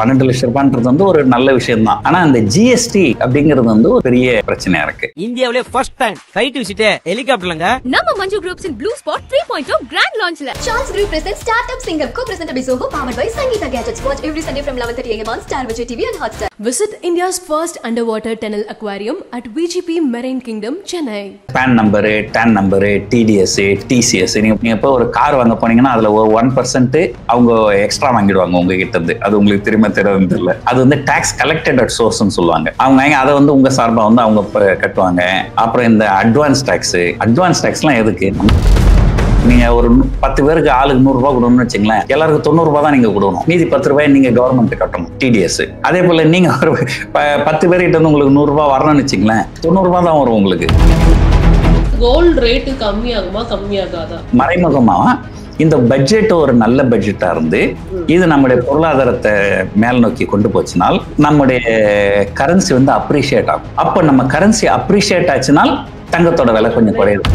12 லட்சம் ரூபான்றது வந்து ஒரு நல்ல விஷயம் தான். ஆனா அந்த ஜிஎஸ்டி அப்படிங்கிறது வந்து ஒரு பெரிய பிரச்சனையா இருக்கு. இந்தியாவிலே ஃபர்ஸ்ட் டைம் ஃளைட் விசிட் ஹெலிகாப்டர்லங்க. நம்ம Manju groups in blue spot 3.0 grand லான்ச்ல சான்ஸ் group presents startup singer co-presented by Zoho powered by Sangeeta Gadgets. Watch every Sunday from 11:30 AM on Star Vijay TV and Hotstar. Visit India's first underwater tunnel aquarium at VGP Marine Kingdom, Chennai. PAN number, TAN number, TDS, TCS நீங்க இப்போ ஒரு car வாங்க போனீங்கன்னா அதுல ஒரு 1% அவங்க extra வாங்கிடுவாங்க உங்ககிட்ட இருந்து. அது உங்களுக்கு திரும்ப தெரியாது இல்ல. அது வந்து டாக்ஸ் கலெக்டட் அட் சோர்ஸ்னு சொல்லுவாங்க. அவங்க அதை வந்து உங்க சார்பா வந்து அவங்க கட்டுவாங்க. அப்புறம் இந்த அட்வான்ஸ் டாக்ஸ்லாம் எதுக்கு? நீங்க ஒரு 10 பேருக்கு ஆளுக்கு 100 ரூபாய் கொடுக்கணும்னு வச்சுங்களேன், எல்லாருக்கும் 90 ரூபாய் தான் நீங்க கொடுக்கணும். மீதி 10 ரூபாய் நீங்க கவர்மெண்ட் கட்டணும், டிடிஎஸ். அதே போல நீங்க ஒரு 10 பேர்கிட்ட இருந்து உங்களுக்கு 100 ரூபாய் வரணும்னு வச்சுங்களேன், 90 ரூபாய் தான் வரும் உங்களுக்கு. கோல்ட் ரேட் கம்மியாகாதா? மறைமுகமா இந்த பட்ஜெட் ஒரு நல்ல பட்ஜெட்டா இருந்து இது நம்முடைய பொருளாதாரத்தை மேல் நோக்கி கொண்டு போச்சுனால் நம்முடைய கரன்சி வந்து அப்ரிஷியேட் ஆகும். அப்ப நம்ம கரன்சி அப்ரிஷியேட் ஆச்சுனால் தங்கத்தோட விலை கொஞ்சம் குறையும்.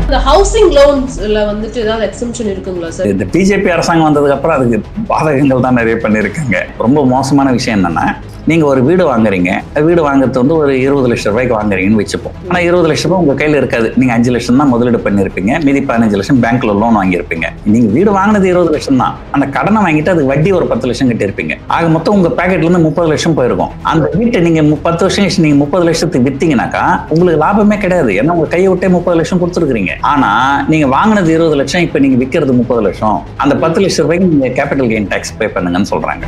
இந்த ஹவுசிங் லோன்ஸ்ல வந்துட்டு ஏதாவது எக்ஸம்ஷன் இருக்குங்களா சார்? இந்த பிஜேபி அரசாங்கம் வந்ததுக்கு அப்புறம் அதுக்கு பாதகங்கள் தான் நிறைய பண்ணிருக்காங்க. ரொம்ப மோசமான விஷயம் என்னன்னா, நீங்க ஒரு வீடு வாங்குறீங்க, வீடு வாங்குறது வந்து ஒரு 20 லட்சம் ரூபாய்க்கு வாங்குறீங்கன்னு வச்சுப்போம். ஆனா 20 லட்சம் ரூபாய் உங்க கையில இருக்காது. நீங்க 5 லட்சம் தான் முதலீடு பண்ணிருப்பீங்க, மீதி 15 லட்சம் பேங்க்ல லோன் வாங்கியிருப்பீங்க. நீங்க வீடு வாங்கினது 20 லட்சம் தான், அந்த கடனை வாங்கிட்டு அதுக்கு வட்டி ஒரு 10 லட்சம் கட்டிருப்பீங்க. ஆக மொத்தம் உங்க பேக்கெட்ல இருந்து 30 லட்சம் போயிருக்கும். அந்த வீட்டை நீங்க 10 வருஷம் நீங்க 30 லட்சத்துக்கு வித்தீங்கன்னாக்கா உங்களுக்கு லாபமே கிடையாது. ஏன்னா உங்க கையை விட்டே 30 லட்சம் கொடுத்துருக்கீங்க. ஆனா நீங்க வாங்கினது 20 லட்சம், இப்ப நீங்க விற்கிறது 30 லட்சம். அந்த 10 லட்சம் ரூபாய்க்கு நீங்க கேபிட்டல் கெயின் டாக்ஸ் பே பண்ணுங்கன்னு சொல்றாங்க.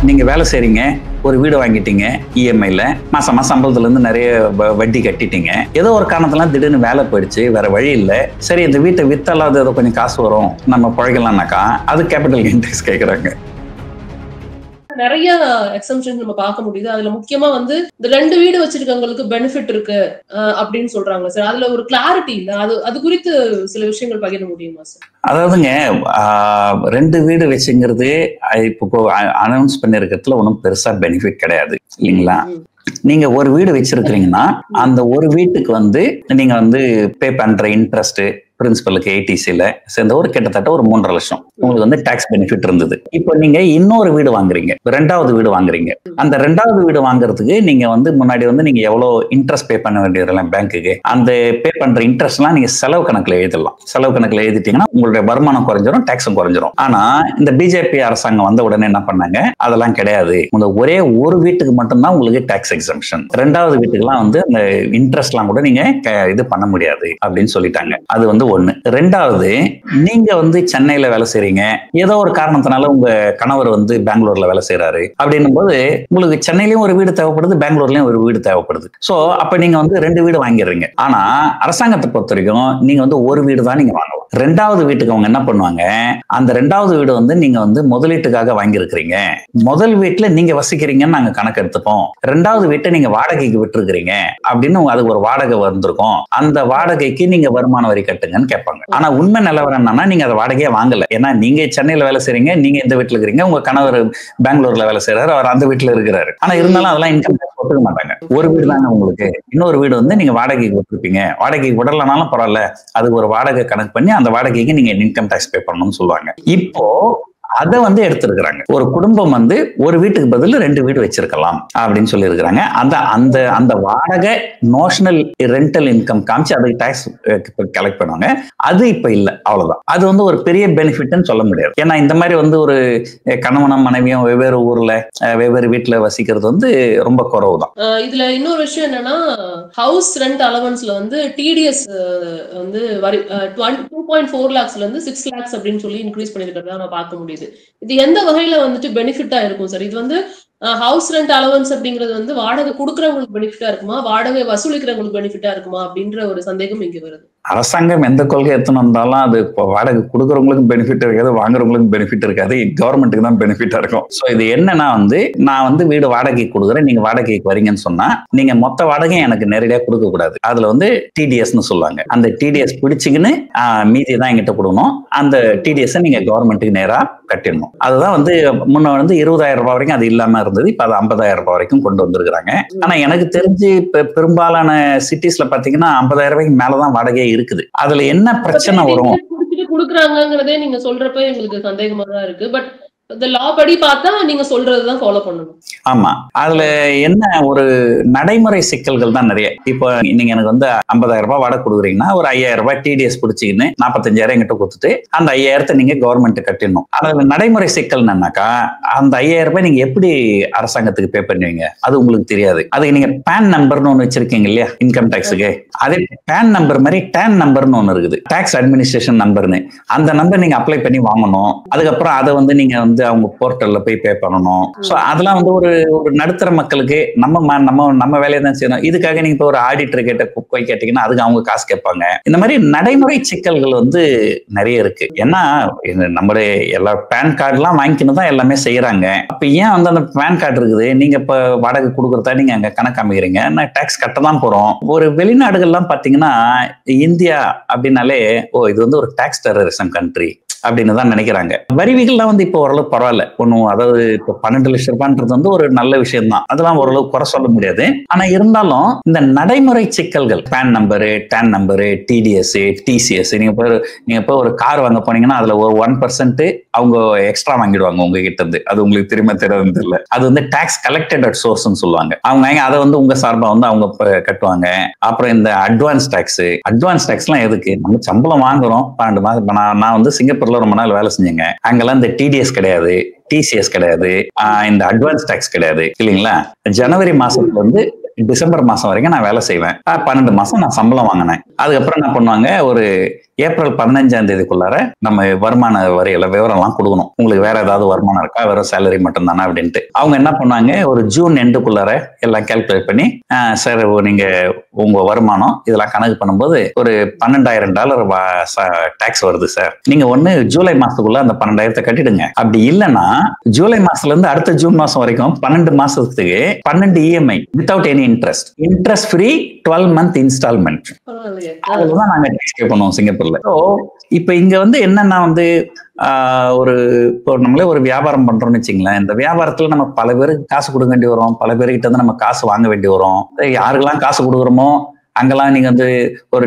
நீங்க வேலை செய்றீங்க, ஒரு வீடு வாங்கிட்டீங்க இஎம்ஐல, மாசம் சம்பளத்துல இருந்து நிறைய வட்டி கட்டிட்டீங்க. ஏதோ ஒரு காரணத்துல திடீர்னு வேலை போயிடுச்சு, வேற வழி இல்லை, சரி இந்த வீட்டை வித்தாலாவது ஏதோ கொஞ்சம் காசு வரும், நம்ம பழகலாம்னாக்கா அது கேபிட்டல் கெயின் டாக்ஸ் கேட்கறாங்க. நிறைய எக்ஸம்ஷன் நம்ம பார்க்க முடியுது. அதுல முக்கியமா வந்து இந்த 2 வீடு வச்சிருக்கவங்களுக்கு பெனிஃபிட் இருக்கு அப்படின்னு சொல்றாங்க சார். அதுல ஒரு கிளாரிட்டி இல்ல. அது குறித்து சில விஷயங்கள் பகிர முடியுமா சார்? அதாவதுங்க, 2 வீடு வச்சுங்கிறது இப்போ அனௌன்ஸ் பண்ணிருக்கிறதுல ஒன்றும் பெருசா பெனிஃபிட் கிடையாது இல்லைங்களா? நீங்க ஒரு வீடு வச்சிருக்கிறீங்கன்னா அந்த ஒரு வீட்டுக்கு வந்து நீங்க வந்து பே பண்ற இன்ட்ரெஸ்ட் பிரின்சிபலுக்கு ஏடிசில சேர்ந்த ஒரு கிட்டத்தட்ட ஒரு 3.5 லட்சம் உங்களுக்கு வந்து டாக்ஸ் பெனிஃபிட் இருந்தது. இப்போ நீங்க இன்னொரு வீடு வாங்குறீங்க, 2வது வீடு வாங்குறீங்க. அந்த 2வது வீடு வாங்குறதுக்கு நீங்க வந்து முன்னாடி வந்து நீங்க எவ்வளவு இன்ட்ரெஸ்ட் பே பண்ண வேண்டியது பேங்க்குக்கு, அந்த பே பண்ற இன்ட்ரெஸ்ட் எல்லாம் நீங்க செலவு கணக்குல எழுதலாம். செலவு கணக்குல எழுதிட்டீங்கன்னா உங்களுடைய வருமானம் குறைஞ்சிரும், டாக்ஸும் குறைஞ்சிரும். ஆனா இந்த பிஜேபி அரசாங்கம் வந்த உடனே என்ன பண்ணாங்க, அதெல்லாம் கிடையாது. இந்த ஒரே ஒரு வீட்டுக்கு மட்டும்தான் உங்களுக்கு டாக்ஸ் எக்ஸம்ஷன். 2வது வீட்டுக்கெல்லாம் வந்து அந்த இன்ட்ரெஸ்ட் எல்லாம் கூட நீங்க இது பண்ண முடியாது அப்படின்னு சொல்லிட்டாங்க. அது வந்து ஒண்ணு. 2வது, நீங்க வந்து சென்னையில வேலை செய்றீங்க, ஏதோ ஒரு காரணத்தினால உங்க கணவர் வந்து பெங்களூர்ல வேலை செய்யறாரு அப்படின்னும் போது உங்களுக்கு சென்னையிலயும் ஒரு வீடு தேவைப்படுது, பெங்களூர்லயும் ஒரு வீடு தேவைப்படுது. சோ அப்ப நீங்க வந்து 2 வீடு வாங்கிடுறீங்க. ஆனா அரசாங்கத்தை பொறுத்த வரைக்கும் நீங்க வந்து ஒரு வீடு தான் நீங்க வாங்கலாம். 2வது வீட்டுக்கு அவங்க என்ன பண்ணுவாங்க, அந்த 2வது வீடு வந்து நீங்க வந்து முதலீட்டுக்காக வாங்கியிருக்கிறீங்க, முதல் வீட்டுல நீங்க வசிக்கிறீங்கன்னு நாங்க கணக்கு எடுத்துப்போம், 2வது வீட்டை நீங்க வாடகைக்கு விட்டுருக்கிறீங்க அப்படின்னு அதுக்கு ஒரு வாடகை வந்திருக்கும், அந்த வாடகைக்கு நீங்க வருமான வரி கட்டுங்கன்னு கேட்பாங்க. ஆனா உண்மை நிலவரம் என்னன்னா, நீங்க அதை வாடகையே வாங்கல. ஏன்னா நீங்க சென்னையில வேலை செய்றீங்க, நீங்க இந்த வீட்டுல இருக்கிறீங்க, உங்க கணவர் பெங்களூர்ல வேலை செய்யறாரு, அவர் அந்த வீட்டுல இருக்கிறாரு. ஆனா இருந்தாலும் அதெல்லாம் இன்கம் டாக்ஸ் போட்டுக்க மாட்டாங்க. ஒரு வீடு தாங்க உங்களுக்கு, இன்னொரு வீடு வந்து நீங்க வாடகைக்கு விட்டுருப்பீங்க, வாடகைக்கு விடலனாலும் பரவாயில்ல, அதுக்கு ஒரு வாடகை கணக்கு பண்ணி அந்த வாடகைக்கு நீங்க இன்கம் டாக்ஸ் பே பண்ணணும்னு சொல்லுவாங்க. இப்போ அதை வந்து எடுத்திருக்கிறாங்க. ஒரு குடும்பம் வந்து ஒரு வீட்டுக்கு பதில் 2 வீடு வச்சிருக்கலாம் அப்படின்னு சொல்லி இருக்கிறாங்க. அந்த வாடகை நோஷனல் ரெண்டல் இன்கம் காமிச்சு அதுக்கு டாக்ஸ் கலெக்ட் பண்ணுவாங்க. அது இப்ப இல்ல, அவ்வளவுதான். அது வந்து ஒரு பெரிய பெனிஃபிட்னு சொல்ல முடியாது. ஏன்னா இந்த மாதிரி வந்து ஒரு கணவனும் மனைவியும் வெவ்வேறு ஊர்ல வெவ்வேறு வீட்டுல வசிக்கிறது வந்து ரொம்ப குறைவு தான். இதுல இன்னொரு விஷயம் என்னன்னா, ஹவுஸ் ரெண்ட் அலவன்ஸ்ல வந்து டிடிஎஸ் வந்து 2.4 lakhsல இருந்து 6 lakhs அப்படின்னு சொல்லி இன்க்ரீஸ் பண்ணிருக்கிறதா நான் பார்க்க முடியுது. இது எந்த வகையில வந்துட்டு பெனிஃபிட்டா இருக்கும் சார்? இது வந்து ஹவுஸ் ரெண்ட் அலவன்ஸ் அப்படிங்கிறது வந்து வாடகை கொடுக்கறவங்களுக்கு பெனிஃபிட்டா இருக்குமா, வாடகை வசூலிக்கிறவங்களுக்கு பெனிஃபிட்டா இருக்குமா அப்படின்ற ஒரு சந்தேகம் இங்க வருது. அரசாங்கம் எந்த கொள்கை எடுத்துன்னு வந்தாலும் அது இப்போ வாடகை கொடுக்குறவங்களுக்கும் பெனிஃபிட் இருக்காது, வாங்குறவங்களுக்கும் பெனிஃபிட் இருக்காது, கவர்மெண்ட்டுக்கு தான் பெனிஃபிட்டா இருக்கும். ஸோ இது என்னன்னா வந்து, நான் வந்து வீடு வாடகைக்கு கொடுக்குறேன், நீங்க வாடகைக்கு வரீங்கன்னு சொன்னா நீங்க மொத்த வாடகையும் எனக்கு நேரடியாக கொடுக்க கூடாது. அதுல வந்து டிடிஎஸ்ன்னு சொல்லுவாங்க. அந்த டிடிஎஸ் பிடிச்சிக்கின்னு மீதி தான் எங்கிட்ட கொடுக்கணும். அந்த டிடிஎஸ் நீங்க கவர்மெண்ட்டுக்கு நேரா கட்டிடணும். அதுதான் வந்து முன்ன வந்து 20,000 ரூபாய் வரைக்கும் அது இல்லாம இருந்தது. இப்ப அது 50,000 ரூபாய் வரைக்கும் கொண்டு வந்திருக்கிறாங்க. ஆனா எனக்கு தெரிஞ்சு இப்ப பெரும்பாலான சிட்டிஸ்ல பாத்தீங்கன்னா 50,000 ரூபாய்க்கு மேலதான் வாடகை இருக்குது. அதுல என்ன பிரச்சனை வரும் குடுக்குறாங்கிறதே நீங்க சொல்றப்ப எங்களுக்கு சந்தேகமா தான் இருக்கு. பட் இந்த லா படி பார்த்தா நீங்க சொல்றதுதான் ஃபாலோ பண்ணணும். ஆமா, அதுல என்ன ஒரு நடைமுறை சிக்கல்கள் தான் நிறைய. இப்போ நீங்க எனக்கு வந்து 50,000 ரூபாய் வாடகை கொடுக்குறீங்கன்னா ஒரு 5,000 ரூபாய் டிடிஎஸ் பிடிச்சிக்கின்னு 45,000 என்கிட்ட கொடுத்துட்டு அந்த 5,000 நீங்க கவர்மெண்ட் கட்டணும். அதுல நடைமுறை சிக்கல் என்னன்னாக்கா அந்த 5,000 ரூபாய் நீங்க எப்படி அரசாங்கத்துக்கு பே பண்ணுவீங்க அது உங்களுக்கு தெரியாது. அதுக்கு நீங்க பேன் நம்பர்னு ஒண்ணு வச்சிருக்கீங்க இல்லையா இன்கம் டாக்ஸுக்கு, அதே பேன் நம்பர் மாதிரி டேன் நம்பர்னு ஒண்ணு இருக்குது, டாக்ஸ் அட்மினிஸ்ட்ரேஷன் நம்பர்னு. அந்த நம்பர் நீங்க அப்ளை பண்ணி வாங்கணும். அதுக்கப்புறம் அதை வந்து நீங்க வந்து அவங்க போர்ட்டல்ல போய் பே பண்ணணும். சோ அதெல்லாம் வந்து ஒரு நடுத்தர மக்களுக்கு நம்ம வேலையை தான் செய்யணும். இதுக்காக நீங்க இப்போ ஒரு ஆடிட்டர் கிட்ட போய் கேட்டீங்கன்னா அதுக்கு அவங்க காசு கேட்பாங்க. இந்த மாதிரி நடைமுறை சிக்கல்கள் வந்து நிறைய இருக்கு. ஏன்னா நம்மளுடைய எல்லா பேன் கார்டு எல்லாம் வாங்கிக்கணும் தான் எல்லாமே செய்யறாங்க. அப்ப ஏன் வந்து அந்த பேன் கார்டு இருக்குது, நீங்க இப்ப வாடகை கொடுக்கறதா நீங்க அங்க கணக்கு அமைக்கிறீங்க, டாக்ஸ் கட்ட தான் போறோம். ஒரு வெளிநாடுகள்லாம் பாத்தீங்கன்னா இந்தியா அப்படின்னாலே இது வந்து ஒரு டாக்ஸ் டெரரிசம் கண்ட்ரி அப்படின்னு தான் நினைக்கிறாங்க. வரிவிகள்லாம் வந்து இப்போ ஓரளவு பரவாயில்ல ஒன்றும், அதாவது இப்போ 12 லட்சம் ரூபான்றது வந்து ஒரு நல்ல விஷயம் தான், அதெல்லாம் ஓரளவு குறை சொல்ல முடியாது. ஆனா இருந்தாலும் இந்த நடைமுறை சிக்கல்கள் PAN number, TAN number, TDS, TCS, நீங்க இப்போ ஒரு கார் வாங்க போனீங்கன்னா அதுல ஒரு 1% அவங்க எக்ஸ்ட்ரா வாங்கிடுவாங்க உங்ககிட்ட இருந்து. அது உங்களுக்கு திரும்ப தெரியாது இல்லை, அது வந்து டாக்ஸ் கலெக்டட் அட் சோர்ஸ்னு சொல்லுவாங்க. அவங்க அதை வந்து உங்க சார்பா வந்து அவங்க கட்டுவாங்க. அப்புறம் இந்த அட்வான்ஸ் டாக்ஸ்லாம் எதுக்கு, நம்ம சம்பளம் வாங்குறோம் 12 மாதம். நான் வந்து சிங்கப்பூர் ரொம்ப நாள் வேலை செஞ்சீங்க, அங்கெல்லாம் இந்த டிடிஎஸ் கிடையாது, டிசிஎஸ் கிடையாது, இந்த அட்வான்ஸ் டாக்ஸ் கிடையாது இல்லைங்களா. ஜனவரி மாசத்துல இருந்து டிசம்பர் மாசம் வரைக்கும் நான் வேலை செய்வேன். 12 மாசம் நான் சம்பளம் வாங்கினேன். அதுக்கப்புறம் என்ன பண்ணுவாங்க, ஒரு ஏப்ரல் 15ஆம் தேதிக்குள்ளார நம்ம வருமான வரியில விவரம் எல்லாம் கொடுக்கணும். உங்களுக்கு வேற ஏதாவது வருமானம் இருக்கா, வெறும் சேலரி மட்டும் தானே அப்படின்ட்டு. அவங்க என்ன பண்ணுவாங்க, ஒரு ஜூன் எண்டுக்குள்ளார எல்லாம் கால்குலேட் பண்ணி சார் நீங்க உங்க வருமானம் இதெல்லாம் கணக்கு பண்ணும்போது ஒரு $12,000 டாக்ஸ் வருது சார், நீங்க ஒண்ணு ஜூலை மாசத்துக்குள்ள அந்த 12,000 கட்டிடுங்க. அப்படி இல்லைன்னா ஜூலை மாசத்துல இருந்து அடுத்த ஜூன் மாசம் வரைக்கும் 12 மாசத்துக்கு 12 EMI without any interest free 12 month instalment. அதுதான் நாங்க டாக்ஸ் பே பண்ணுவோம் சிங்கப்பூர்ல. இப்ப இங்க வந்து என்னன்னா வந்து இப்போ நம்மளே ஒரு வியாபாரம் பண்றோம்னு வச்சுங்களேன், இந்த வியாபாரத்துல நம்ம பல பேருக்கு காசு கொடுக்க வேண்டி வரும், பல பேர்கிட்ட வந்து நம்ம காசு வாங்க வேண்டி வரும். யாருக்கெல்லாம் காசு கொடுக்குறோமோ அங்கெல்லாம் நீங்க வந்து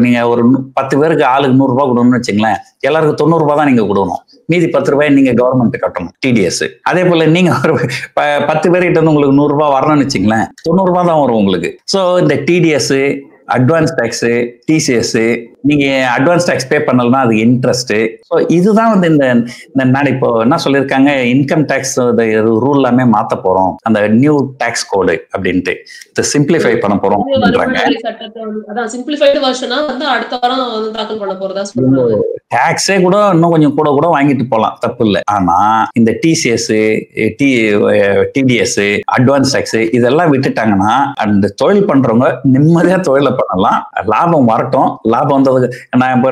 நீங்க ஒரு 10 பேருக்கு ஆளுக்கு 100 ரூபாய் கொடுக்கணும்னு வச்சுங்களேன், எல்லாருக்கும் 90 ரூபாய் தான் நீங்க கொடுக்கணும், மீதி 10 ரூபாய் நீங்க கவர்மெண்ட் கட்டணும் டிடிஎஸ். அதே போல நீங்க ஒரு 10 பேர்கிட்ட வந்து உங்களுக்கு 100 ரூபாய் வரணும்னு வச்சுங்களேன், 90 ரூபாய் தான் வரும் உங்களுக்கு. சோ இந்த டிடிஎஸ், அட்வான்ஸ் டாக்ஸ், டிசிஎஸ், நீங்க அட்வான்ஸ் டாக்ஸ் பே பண்ணலன்னா அது இன்ட்ரெஸ்ட். ஸோ இதுதான் வந்து இந்த நாடு இப்போ என்ன சொல்லியிருக்காங்க, இன்கம் டாக்ஸ் ரூல் எல்லாமே மாத்த போறோம், அந்த நியூ டாக்ஸ் கோடு அப்படின்ட்டு இதை சிம்பிளிஃபை பண்ண போறோம். டாக்ஸே கூட இன்னும் கொஞ்சம் கூட வாங்கிட்டு போலாம், தப்பு இல்லை. ஆனா இந்த டிசிஎஸ், டிடிஎஸ், அட்வான்ஸ் டாக்ஸ் இதெல்லாம் விட்டுட்டாங்கன்னா அந்த தொழில் பண்றவங்க நிம்மதியா தொழிலை பண்ணலாம், லாபம் வரட்டும். லாபம் வந்து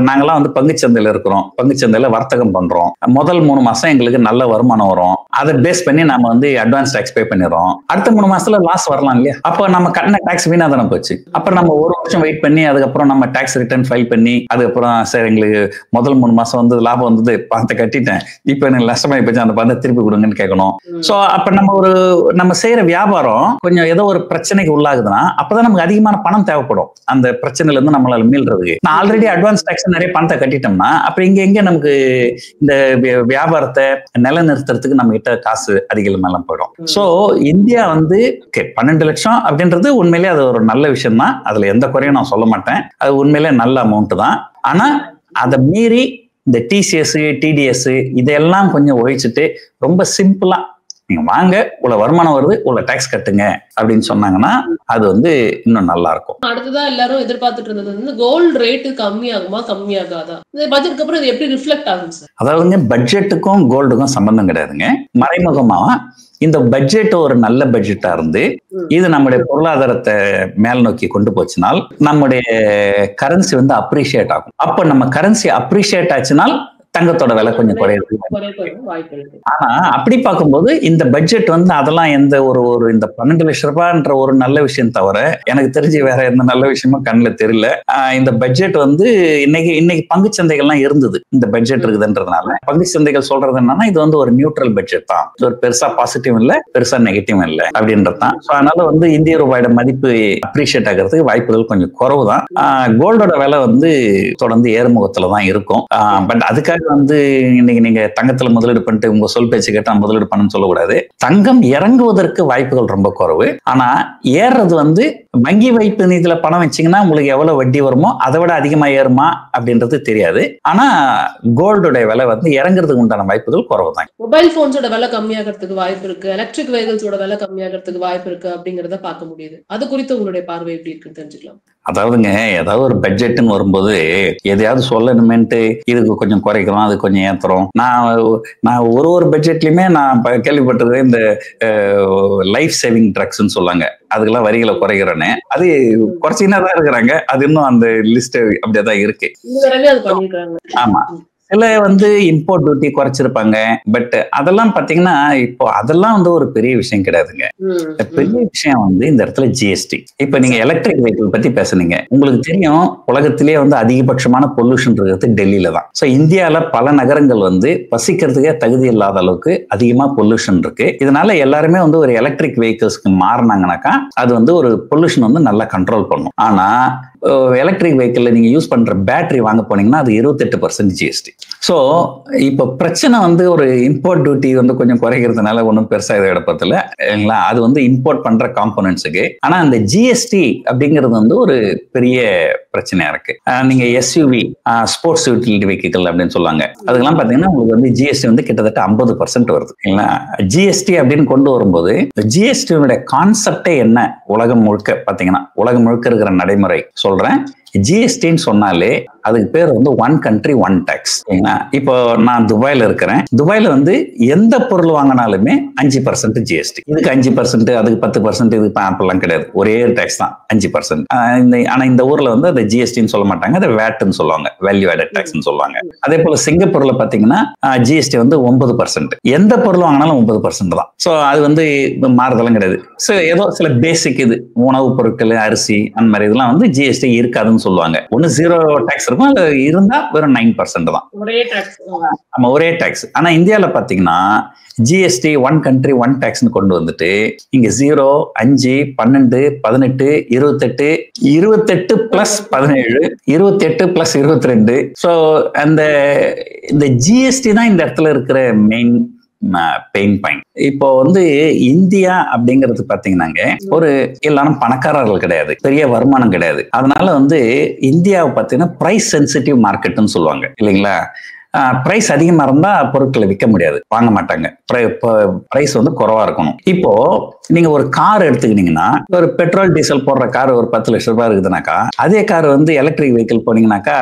நாங்கெல்லாம் வந்து பங்குச்சந்தையில இருக்கிறோம், பங்குச்சந்தையில வர்த்தகம் பண்றோம். முதல் 3 மாசம் எங்களுக்கு நல்ல வருமானம் வரும், அதை பேஸ் பண்ணி நம்ம வந்து அட்வான்ஸ் டாக்ஸ் பே பண்ணிடுறோம். அடுத்த 3 மாசத்துல லாஸ் வரலாம் இல்லையா, அப்ப நம்ம கட்டின டாக்ஸ் வீணா தானே போச்சு. அப்புறம் நம்ம 1 வருஷம் வெயிட் பண்ணி அதுக்கப்புறம் நம்ம டாக்ஸ் ரிட்டர்ன் ஃபைல் பண்ணி அதுக்கப்புறம் சார் எங்களுக்கு முதல் 3 மாசம் வந்து லாபம் வந்தது, பணத்தை கட்டிட்டேன், இப்ப எனக்கு நஷ்டமாயி போச்சு, அந்த பணத்தை திருப்பி கொடுங்கன்னு கேட்கணும். சோ அப்ப நம்ம செய்யற வியாபாரம் கொஞ்சம் ஏதோ ஒரு பிரச்சனைக்கு உள்ளாகுதுன்னா அப்பதான் நமக்கு அதிகமான பணம் தேவைப்படும் அந்த பிரச்சனையில இருந்து நம்மளால மீள்றதுக்கு. நான் ஆல்ரெடி அட்வான்ஸ் டாக்ஸ் நிறைய பணத்தை கட்டிட்டோம்னா அப்புறம் எங்க நமக்கு இந்த வியாபாரத்தை நிலைநிறுத்துறதுக்கு நம்ம கிட்ட காசு அதிகமெல்லாம் போயிடும். சோ இந்தியா வந்து 12 லட்சம் அப்படின்றது உண்மையிலேயே அது ஒரு நல்ல விஷயம் தான், அதுல எந்த குறையும் நான் சொல்ல மாட்டேன், அது உண்மையிலேயே நல்ல அமௌண்ட் தான். ஆனா அதை மீறி இந்த டிசிஎஸ், டிடிஎஸ் இதெல்லாம் கொஞ்சம் ஒழிச்சுட்டு ரொம்ப சிம்பிளா நீங்க வாங்க, உள்ள வருமானம் வருது, உள்ள டாக்ஸ் கட்டுங்க அப்படின்னு சொன்னாங்கன்னா அது வந்து இன்னும் நல்லா இருக்கும். அடுத்ததான் எல்லாரும் எதிர்பார்த்துட்டு இருந்தது வந்து கோல்டு ரேட் கம்மியாகுமா கம்மியாகாதா, இந்த பட்ஜெட்டுக்கு அப்புறம் இது எப்படி ரிஃப்ளெக்ட் ஆகும் சார்? அதாவதுங்க பட்ஜெட்டுக்கும் கோல்டுக்கும் சம்பந்தம் கிடையாதுங்க. மறைமுகமா இந்த பட்ஜெட் ஒரு நல்ல பட்ஜெட்டா இருந்து இது நம்முடைய பொருளாதாரத்தை மேல் நோக்கி கொண்டு போச்சுனால் நம்முடைய கரன்சி வந்து அப்ரிஷியேட் ஆகும். அப்ப நம்ம கரன்சி அப்ரிஷியேட் ஆச்சுனால் தங்கத்தோட விலை கொஞ்சம் குறையுது. ஆனா அப்படி பார்க்கும்போது இந்த பட்ஜெட் வந்து அதெல்லாம் எந்த ஒரு இந்த 12 லட்சம் ரூபாய்ன்ற ஒரு நல்ல விஷயம் தவிர எனக்கு தெரிஞ்சு வேற எந்த நல்ல விஷயமும் கண்ணில் தெரியல. இந்த பட்ஜெட் வந்து இன்னைக்கு பங்குச்சந்தைகள்லாம் இருந்தது, இந்த பட்ஜெட் இருக்குதுன்றதுனால பங்குச்சந்தைகள் சொல்றது என்னன்னா இது வந்து ஒரு நியூட்ரல் பட்ஜெட் தான், ஒரு பெருசா பாசிட்டிவ் இல்ல பெருசா நெகட்டிவ் இல்ல அப்படின்றதுதான். அதனால வந்து இந்திய ரூபாயோட மதிப்பு அப்ரிஷியேட் ஆகிறதுக்கு வாய்ப்புகள் கொஞ்சம் குறைவு தான். கோல்டோட விலை வந்து தொடர்ந்து ஏறுமுகத்துல தான் இருக்கும். பட் அதுக்காக பேர் வந்து இன்னைக்கு நீங்க தங்கத்துல முதலீடு பண்ணிட்டு உங்க சொல் பேச்சு கேட்டா முதலீடு பண்ணணும்னு சொல்லக்கூடாது. தங்கம் இறங்குவதற்கு வாய்ப்புகள் ரொம்ப குறைவு. ஆனா ஏறுறது வந்து வங்கி வைப்பு நிதியில பணம் வச்சீங்கன்னா உங்களுக்கு எவ்வளவு வட்டி வருமோ அதை விட அதிகமா ஏறுமா அப்படின்றது தெரியாது. ஆனா கோல்டுடைய விலை வந்து இறங்குறதுக்கு உண்டான வாய்ப்புகள் குறைவு தான். மொபைல் போன்ஸோட விலை கம்மியாகிறதுக்கு வாய்ப்பு இருக்கு, எலக்ட்ரிக் வெஹிக்கிள்ஸோட விலை கம்மியாகிறதுக்கு வாய்ப்பு இருக்கு அப்படிங்கறத பார்க்க முடியுது. அது குறித்து உங்களுடைய பார்வை எப்படி இருக்குன்னு தெரிஞ்சுக்கலாம். அதாவதுங்க, ஏதாவது ஒரு பட்ஜெட்னு வரும்போது எதையாவது சொல்லணுமேன்ட்டு இதுக்கு கொஞ்சம் குறைக்கிறோம், அது கொஞ்சம் ஏத்துறோம். நான் ஒரு பட்ஜெட்லயுமே நான் கேள்விப்பட்டது இந்த லைஃப் சேவிங் ட்ரக்ஸ்ன்னு சொல்லுவாங்க, அதுக்கெல்லாம் வரிகளை குறைக்கிறோன்னு. அது குறைச்சின்னா தான் இருக்கிறாங்க, அது இன்னும் அந்த லிஸ்ட் அப்படியேதான் இருக்கு. ஆமா, சில வந்து இம்போர்ட் டியூட்டி குறைச்சிருப்பாங்க. பட் அதெல்லாம் பாத்தீங்கன்னா இப்போ அதெல்லாம் வந்து ஒரு பெரிய விஷயம் கிடையாதுங்க. பெரிய விஷயம் வந்து இந்த இடத்துல ஜிஎஸ்டி. இப்ப நீங்க எலக்ட்ரிக் வெஹிக்கிள் பத்தி பேசுனீங்க. உங்களுக்கு தெரியும் உலகத்திலேயே வந்து அதிகபட்சமான பொல்யூஷன் இருக்கிறது டெல்லியில தான். சோ இந்தியால பல நகரங்கள் வந்து வசிக்கிறதுக்கே தகுதி இல்லாத அளவுக்கு அதிகமா பொல்யூஷன் இருக்கு. இதனால எல்லாருமே வந்து ஒரு எலக்ட்ரிக் வெஹிக்கிள்ஸ்க்கு மாறினாங்கனாக்கா அது வந்து ஒரு பொல்யூஷன் வந்து நல்லா கண்ட்ரோல் பண்ணும். ஆனா எலக்ட்ரிக் வெஹிக்கிள்ல நீங்க யூஸ் பண்ற பேட்டரி வாங்க போனீங்கன்னா அது 28% ஜிஎஸ்டி. சோ இப்ப பிரச்சனை வந்து ஒரு இம்போர்ட் டியூட்டி வந்து கொஞ்சம் குறைக்கிறதுனால ஒன்றும் பெருசா இதை எடுப்பதில்ல இல்லைங்களா, அது வந்து இம்போர்ட் பண்ற காம்போனன்ட்ஸுக்கு. ஆனா அந்த ஜிஎஸ்டி அப்படிங்கிறது வந்து ஒரு பெரிய பிரச்சனையா இருக்கு. நீங்க எஸ்யூவி ஸ்போர்ட்ஸ் யூட்டிலிட்டி வெஹிக்கிள் அப்படின்னு சொல்லுவாங்க, அதுக்கெல்லாம் பாத்தீங்கன்னா உங்களுக்கு வந்து ஜிஎஸ்டி வந்து கிட்டத்தட்ட 50% வருது இல்லைங்களா. ஜிஎஸ்டி அப்படின்னு கொண்டு வரும்போது ஜிஎஸ்டியோட கான்செப்டே என்ன உலகம் முழுக்க பாத்தீங்கன்னா, உலகம் முழுக்க இருக்கிற நடைமுறை சொல்றேன். ஜிஎஸ்டின்னு சொன்னாலே அதுக்கு பேர் வந்து ஒன் கண்ட்ரி ஒன் டாக்ஸ். இப்போ நான் துபாயில இருக்கிறேன். துபாயில வந்து எந்த பொருள் வாங்கினாலுமே 5% ஜிஎஸ்டி. இதுக்கு 5%, அதுக்கு 10%, இதுக்கு அப்படிலாம் கிடையாது. ஒரே டாக்ஸ் தான் 5%. ஆனா இந்த ஊர்ல வந்து அதை ஜிஎஸ்டின்னு சொல்ல மாட்டாங்க, அதை வேட்னு சொல்லுவாங்க, வேல்யூ ஆடட் டாக்ஸ்னு சொல்லுவாங்க. அதே போல சிங்கப்பூர்ல பாத்தீங்கன்னா ஜிஎஸ்டி வந்து 9%. எந்த பொருள் வாங்கினாலும் 9% தான். சோ அது வந்து மாறுதலும் கிடையாது. சோ ஏதோ சில பேசிக் இது உணவுப் பொருட்கள், அரிசி அந்த மாதிரி இதெல்லாம் வந்து ஜிஎஸ்டி இருக்காதுன்னு சொல்லுவாங்க. ஒன்னு 0 டாக்ஸ் இருக்கும், அது இருந்தா வெறும் 9% தான் ஒரே டாக்ஸ். ஆனா இந்தியால பாத்தீங்கன்னா ஜிஎஸ்டி ஒன் கண்ட்ரி ஒன் டாக்ஸ்னு கொண்டு வந்துட்டு இங்க 0, 5, 12, 18, 28, 28 பிளஸ் 17, 28 பிளஸ் 22. சோ இந்த ஜிஎஸ்டி தான் இந்த இடத்துல இருக்கிற மெயின் பெயின் பாயிண்ட். இப்போ வந்து இந்தியா அப்படிங்கிறது பாத்தீங்கன்னாங்க ஒரு எல்லாரும் பணக்காரர்கள் கிடையாது, பெரிய வருமானம் கிடையாது. அதனால வந்து இந்தியாவை பாத்தீங்கன்னா பிரைஸ் சென்சிட்டிவ் மார்க்கெட்னு சொல்லுவாங்க இல்லைங்களா. பிரைஸ் அதிகமா இருந்தா பொருட்களை விற்க முடியாது, வாங்க மாட்டாங்க. பிரைஸ் வந்து குறைவா இருக்கணும். இப்போ நீங்க ஒரு கார் எடுத்துக்கிட்டீங்கன்னா, ஒரு பெட்ரோல் டீசல் போடுற கார் ஒரு 10 லட்சம் ரூபாய் இருக்குதுனாக்கா, அதே கார் வந்து எலக்ட்ரிக் வெஹிக்கிள் போனீங்கன்னாக்கா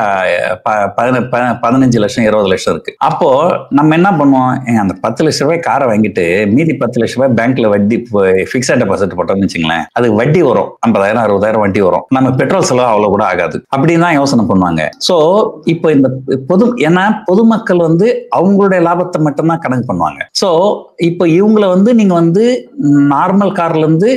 15 லட்சம் 20 லட்சம் இருக்கு. அப்போ நம்ம என்ன பண்ணுவோம், அந்த 10 லட்சம் ரூபாய் காரை வாங்கிட்டு மீதி 10 லட்சம் ரூபாய் பேங்க்ல வட்டி பிக்ஸட் டெபாசிட் போட்டோம்னு வச்சுங்களேன், அது வட்டி வரும் 50,000 60,000 வட்டி வரும். நம்ம பெட்ரோல் செலவு அவ்வளவு கூட ஆகாது. அப்படின்னு தான் யோசனை பண்ணுவாங்க. சோ இப்போ இந்த பொதுமக்கள் வந்து அவங்களுடைய லாபத்தை மட்டும்தான் கணக்கு பண்ணுவாங்க. சோ இப்போ இவங்களை வந்து நீங்க வந்து நார்மல் கார்ல இருந்து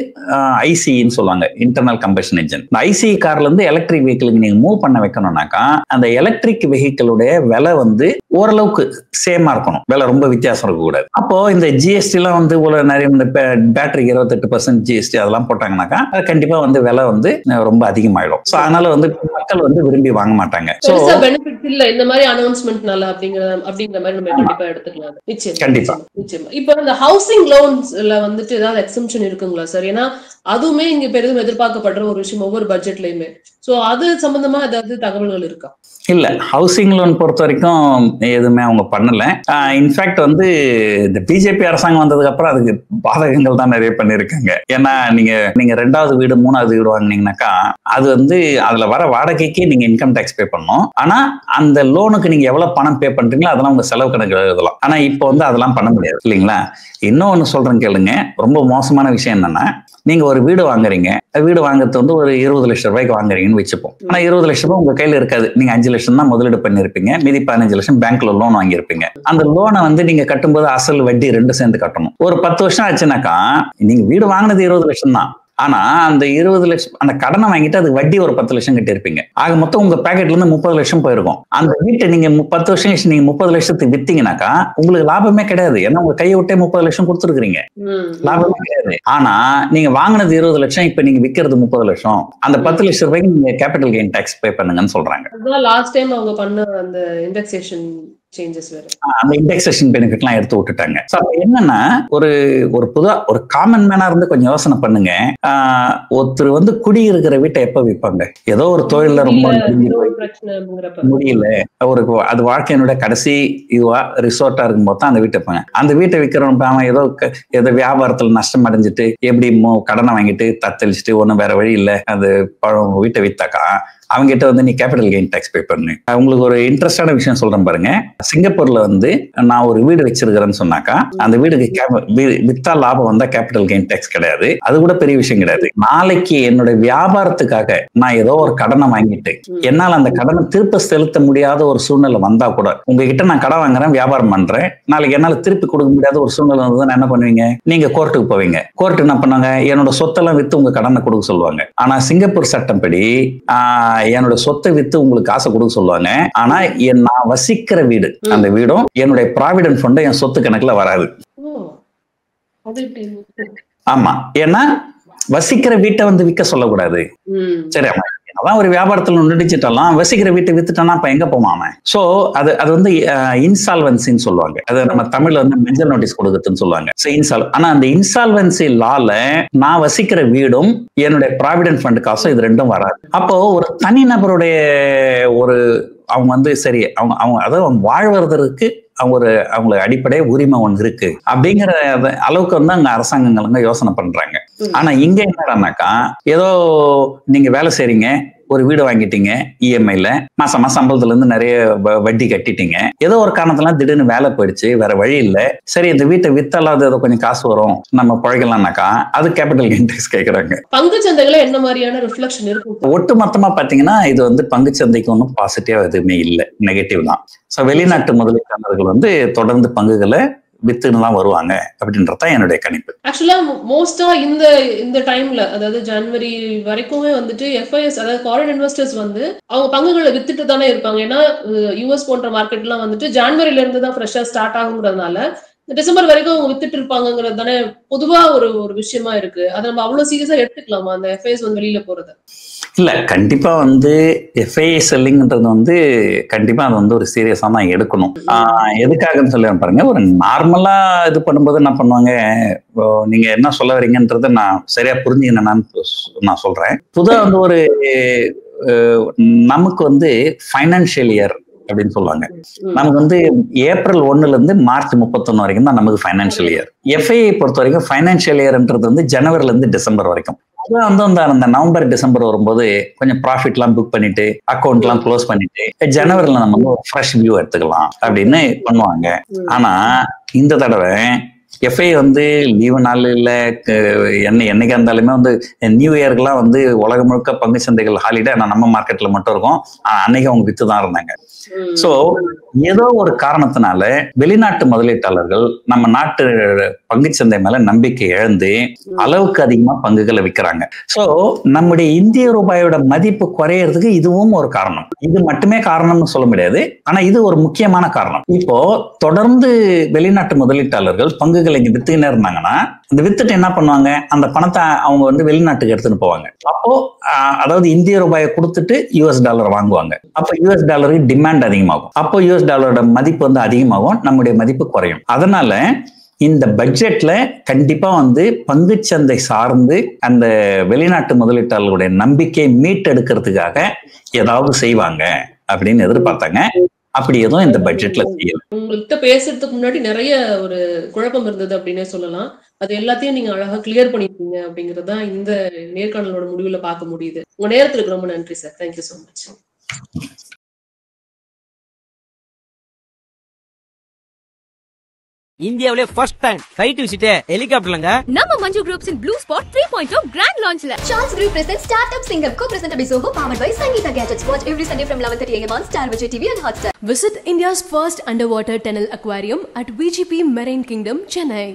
ஐசின்னு சொல்லுவாங்க, இன்டர்னல் கம்பஷன் என்ஜின், இந்த ஐசி கார்ல இருந்து எலக்ட்ரிக் வெஹிக்கிளுக்கு நீங்க மூவ் பண்ண வைக்கணும்னாக்கா அந்த எலக்ட்ரிக் வெஹிக்கிளுடைய விலை வந்து ஓரளவுக்கு சேமா இருக்கணும், விலை ரொம்ப வித்தியாசம் இருக்க கூடாது. அப்போ இந்த ஜிஎஸ்டி எல்லாம் வந்து நிறைய இந்த பேட்டரிக்கு 28% ஜிஎஸ்டி அதெல்லாம் போட்டாங்கன்னாக்கா அது கண்டிப்பா வந்து விலை வந்து ரொம்ப அதிகமாயிடும். சோ அதனால வந்து மக்கள் வந்து விரும்பி வாங்க மாட்டாங்க. சோ பெனிஃபிட் இல்ல இந்த மாதிரி அனௌன்ஸ்மென்ட்னால அப்படிங்கிற மாதிரி நம்ம கண்டிப்பா எடுத்துக்கலாம். நிச்சயம் கண்டிப்பா. இப்போ இந்த ஹவுசிங் லோன்ஸ்ல வந்துட்டு ஏதாவது எக்ஸம்ஷன் இருக்குங்களா சார்? ஏன்னா அதுவுமே இங்க பெரிதும் எதிர்பார்க்கப்படுற ஒரு விஷயம் ஒவ்வொரு பட்ஜெட்லயுமே. சோ அது சம்பந்தமா ஏதாவது தகவல்கள் இருக்கா? இல்ல, ஹவுசிங் லோன் பொறுத்த வரைக்கும் எதுவுமே அவங்க பண்ணல. இன்ஃபேக்ட் வந்து இந்த பிஜேபி அரசாங்கம் வந்ததுக்கு அப்புறம் அதுக்கு பாதகங்கள் தான் நிறைய பண்ணிருக்காங்க. ஏன்னா நீங்க 2வது வீடு 3வது வீடு வாங்கினீங்கன்னாக்கா அது வந்து அதுல வர வாடகைக்கு நீங்க இன்கம் டேக்ஸ் பே பண்ணணும். ஆனா அந்த லோனுக்கு நீங்க எவ்வளவு பணம் பே பண்றீங்களோ அதெல்லாம் உங்க செலவு கணக்கு எழுதலாம். ஆனா இப்போ வந்து அதெல்லாம் பண்ண முடியாது இல்லைங்களா. இன்னொன்னு சொல்றேன் கேளுங்க, ரொம்ப மோசமான விஷயம் என்னன்னா, நீங்க ஒரு வீடு வாங்குறீங்க, வீடு வாங்குறது வந்து ஒரு 20 லட்சம் ரூபாய்க்கு வாங்குறீங்கன்னு வச்சுப்போம். ஆனா 20 லட்சம் ரூபாய் உங்க கையில இருக்காது. நீங்க 5 லட்சம் தான் முதலீடு பண்ணிருப்பீங்க, மீதி 15 லட்சம் பேங்க்ல லோன் வாங்கியிருப்பீங்க. அந்த லோனை வந்து நீங்க கட்டும்போது அசல் வட்டி 2 சேர்ந்து கட்டணும். ஒரு 10 வருஷம் ஆச்சுனாக்கா நீங்க வீடு வாங்கினது 20 லட்சம் தான், ஆனா அந்த 20 லட்சம் அந்த கடனை வாங்கிட்டு அது வட்டி ஒரு 10 லட்சம் கட்டி இருப்பீங்க. ஆக மொத்தம் உங்க பேக்கெட்ல இருந்து 30 லட்சம் போயிருக்கும். அந்த வீட்டை நீங்க 10 வருஷம் நீங்க 30 லட்சத்துக்கு வித்தீங்கன்னாக்கா உங்களுக்கு லாபமே கிடையாது. ஏன்னா உங்க கையை விட்டே 30 லட்சம் கொடுத்துருக்கீங்க, லாபமே கிடையாது. ஆனா நீங்க வாங்கினது 20 லட்சம், இப்ப நீங்க விக்கிறது 30 லட்சம். அந்த 10 லட்சம் ரூபாய்க்கு நீங்க கேபிட்டல் கெயின் டாக்ஸ் பே பண்ணுங்கன்னு சொல்றாங்க. லாஸ்ட் டைம் அவங்க பண்ண அந்த இண்டெக்ஸேஷன் சேஞ்சஸ் வேற. அந்த இண்டெக்ஸேஷன் பெனிஃபிட்லாம் எடுத்து விட்டுட்டாங்க. ஸோ அப்போ என்னன்னா ஒரு புதா ஒரு காமன் மேனா இருந்து கொஞ்சம் யோசனை பண்ணுங்க. ஒருத்தர் வந்து குடி இருக்கிற வீட்டை எப்ப விற்பாங்க? ஏதோ ஒரு தொழில ரொம்ப முடியல, ஒரு அது வாழ்க்கையினுடைய கடைசி இதுவா ரிசோர்ட்டா இருக்கும்போது தான் அந்த வீட்டை வைப்பாங்க. அந்த வீட்டை விற்கிறவன் அவன் ஏதோ வியாபாரத்துல நஷ்டம் அடைஞ்சிட்டு எப்படி கடனை வாங்கிட்டு தத்தளிச்சுட்டு ஒன்னும் வேற வழி இல்லை அது வீட்டை வித்தாக்கா அவங்க கிட்ட வந்து நீ கேபிட்டல் கெயின் டாக்ஸ் பே பண்ணு. உங்களுக்கு ஒரு இன்ட்ரெஸ்டான விஷயம் சொல்றேன் பாருங்க. சிங்கப்பூர்ல வந்து நான் ஒரு வீடு வச்சிருக்கிறேன்னு சொன்னாக்கா அந்த வீடுக்கு வித்தா லாபம் வந்தா கேபிட்டல் கெயின் டாக்ஸ் கிடையாது. அது கூட பெரிய விஷயம் கிடையாது. நாளைக்கு என்னுடைய வியாபாரத்துக்காக நான் ஏதோ ஒரு கடனை வாங்கிட்டு என்னால் அந்த கடனை திருப்ப செலுத்த முடியாத ஒரு சூழ்நிலை வந்தா கூட உங்ககிட்ட நான் கடன் வாங்குறேன், வியாபாரம் பண்றேன், நாளைக்கு என்னால திருப்பி கொடுக்க முடியாத ஒரு சூழ்நிலை வந்ததுன்னா என்ன பண்ணுவீங்க? நீங்க கோர்ட்டுக்கு போவீங்க. கோர்ட்டு என்ன பண்ணாங்க? என்னோட சொத்தெல்லாம் வித்து உங்க கடனை கொடுக்க சொல்லுவாங்க. ஆனா சிங்கப்பூர் சட்டப்படி என்னோட சொத்தை வித்து உங்களுக்கு காசை கொடுக்க சொல்லுவாங்க. ஆனா நான் வசிக்கிற வீடு, அந்த வீடும் என்னுடைய ப்ராவிடன்ட் ஃபண்ட் என் சொத்து கணக்குல வராது. ஆமா, ஏன்னா வசிக்கிற வீட்டை வந்து விற்க சொல்லக்கூடாது. சரி, அதான் ஒரு வியாபாரத்துல நுடிச்சிட்டலாம், வசிக்கிற வீட்டை வித்துட்டானா அப்ப எங்க போமாம? சோ அது வந்து இன்சால்வன்சின்னு சொல்லுவாங்க. அது நம்ம தமிழ்ல வந்து மெஞ்சல் நோட்டீஸ் கொடுக்குறதுன்னு சொல்லுவாங்க. ஆனா அந்த இன்சால்வன்சி லால நான் வசிக்கிற வீடும் என்னுடைய ப்ராவிடன்ட் ஃபண்ட் காசும் இது ரெண்டும் வராது. அப்போ ஒரு தனிநபருடைய ஒரு அவங்க வந்து சரி அவங்க அதாவது அவங்க வாழ்வதற்கு அவங்களுக்கு அடிப்படை உரிமை ஒன்று இருக்கு அப்படிங்கிற அளவுக்கு வந்து அங்க அரசாங்கங்கள் யோசனை பண்றாங்க. ஆனா இங்க என்னடானாக்கா ஏதோ நீங்க வேலை செய்றீங்க, ஒரு வீடு வாங்கிட்டீங்க இஎம்ஐல, மாசம் சம்பளத்துல இருந்து நிறைய வட்டி கட்டிட்டீங்க, ஏதோ ஒரு காரணத்துல திடீர்னு வேலை போயிடுச்சு, வேற வழி இல்ல, சரி இந்த வீட்டை வித்தாலாவது ஏதோ கொஞ்சம் காசு வரும் நம்ம பழகலாம்னாக்கா அது கேபிட்டல் கெயின் டாக்ஸ் கேட்கறாங்க. பங்கு சந்தைகளை என்ன மாதிரியான ரிஃப்ளெக்ஷன் இருக்கும்? ஒட்டு மொத்தமா பாத்தீங்கன்னா இது வந்து பங்கு சந்தைக்கு ஒன்றும் பாசிட்டிவா எதுவுமே இல்லை, நெகட்டிவ் தான். ஸோ வெளிநாட்டு முதலீட்டாளர்கள் வந்து தொடர்ந்து பங்குகளை வித்துன்னு தான் வருவாங்க அப்படின்றதான் என்னுடைய கணிப்பு. ஆக்சுவலா மோஸ்டா இந்த டைம்ல, அதாவது ஜனவரி வரைக்குமே வந்துட்டு எஃப்ஐஎஸ் அதாவது ஃபாரின் இன்வெஸ்டர்ஸ் வந்து அவங்க பங்குகளை வித்துட்டு தானே இருப்பாங்க. ஏன்னா யூஎஸ் போன்ற மார்க்கெட் எல்லாம் வந்துட்டு ஜனவரில இருந்து தான் ஃப்ரெஷ்ஷா ஸ்டார்ட் ஆகுங்கிறதுனால டிசம்பர் வரைக்கும் அவங்க வித்துட்டு இருப்பாங்கிறது தானே பொதுவா ஒரு விஷயமா இருக்கு. அதை நம்ம அவ்வளவு சீரியஸா எடுத்துக்கலாமா அந்த எஃப்ஐஎஸ் வந்து வெளியில போறது? இல்ல, கண்டிப்பா வந்து எஃப்ஐஐ செல்லிங்ன்றது வந்து கண்டிப்பா அது வந்து ஒரு சீரியஸா தான் எடுக்கணும். எதுக்காகன்னு சொல்லி பாருங்க, ஒரு நார்மலா இது பண்ணும்போது என்ன பண்ணுவாங்க, நீங்க என்ன சொல்ல வரீங்கன்றத நான் சரியா புரிஞ்சுக்கணும்னு நான் சொல்றேன். புதுவா வந்து ஒரு நமக்கு வந்து ஃபைனான்சியல் இயர் அப்படின்னு சொல்லுவாங்க. நமக்கு வந்து ஏப்ரல் 1ல இருந்து மார்ச் 31 வரைக்கும் தான் நமக்கு ஃபைனான்சியல் இயர். எஃப்ஐஐ பொறுத்த வரைக்கும் ஃபைனான்சியல் இயர்ன்றது வந்து ஜனவரில இருந்து டிசம்பர் வரைக்கும். அதான் வந்து அந்த நவம்பர் டிசம்பர் வரும்போது கொஞ்சம் ப்ராஃபிட் எல்லாம் புக் பண்ணிட்டு அக்கௌண்ட் எல்லாம் க்ளோஸ் பண்ணிட்டு ஜனவரில நம்ம வந்து ஒரு ஃப்ரெஷ் வியூ எடுத்துக்கலாம் அப்படின்னு பண்ணுவாங்க. ஆனா இந்த தடவை எஃப்ஐ வந்து லீவு நாள் இல்லை, என்னைக்கா இருந்தாலுமே வந்து நியூ இயர்க்குலாம் வந்து உலகம் முழுக்க பங்கு சந்தைகள் ஹாலிடே, ஆனால் நம்ம மார்க்கெட்ல மட்டும் இருக்கும். அன்னைக்கு அவங்க வித்து தான் இருந்தாங்க. சோ ஏதோ ஒரு காரணத்தினால வெளிநாட்டு முதலீட்டாளர்கள் நம்ம நாட்டு பங்குச்சந்தை மேல நம்பிக்கை இழந்து அளவுக்கு அதிகமா பங்குகளை விற்கிறாங்க. சோ நம்முடைய இந்திய ரூபாயோட மதிப்பு குறையறதுக்கு இதுவும் ஒரு காரணம். இது மட்டுமே காரணம்னு சொல்ல முடியாது, ஆனா இது ஒரு முக்கியமான காரணம். இப்போ தொடர்ந்து வெளிநாட்டு முதலீட்டாளர்கள் பங்குகளை இங்க வித்துக்கினே இருந்தாங்கன்னா இந்த வித்துட்டு என்ன பண்ணுவாங்க, அந்த பணத்தை அவங்க வந்து வெளிநாட்டுக்கு எடுத்துன்னு போவாங்க. அப்போ அதாவது இந்திய ரூபாயை கொடுத்துட்டு யூஎஸ் டாலர் வாங்குவாங்க. அப்போ யூஎஸ் டாலருக்கு டிமாண்ட் அதிகமாகும். அப்போ யூஎஸ் டாலரோட மதிப்பு வந்து அதிகமாகும், நம்முடைய மதிப்பு குறையும். அதனால இந்த பட்ஜெட்ல கண்டிப்பா வந்து பங்குச்சந்தை சார்ந்து அந்த வெளிநாட்டு முதலீட்டாளர்களுடைய நம்பிக்கையை மீட்டெடுக்கிறதுக்காக ஏதாவது செய்வாங்க அப்படின்னு எதிர்பார்த்தாங்க. அப்படி எதுவும் இந்த பட்ஜெட்ல செய்யல. உங்கள்கிட்ட பேசுறதுக்கு முன்னாடி நிறைய ஒரு குழப்பம் இருந்தது அப்படின்னே சொல்லலாம். அது எல்லாத்தையும் நீங்க அழகா கிளியர் பண்ணிருக்கீங்க அப்படிங்கறதா இந்த நேர்காணலோட முடிவுல பார்க்க முடியுது. உங்க நேரத்துக்கு ரொம்ப நன்றி சார். Thank you so much. இந்தியாவிலே ஃபர்ஸ்ட் டைம் ஃளைட் விசிட் ஹெலிகாப்டர்லங்க. நம்ம Manju groups in blue spot 3.0 grand லான்ச்ல சான்ஸ் group present startup singer co-presented by Zoho powered by Sangeeta Gadgets. Watch every Sunday from 11:30 AM on Star Vijay TV and Hotstar. Visit India's first underwater tunnel aquarium at VGP Marine Kingdom, Chennai.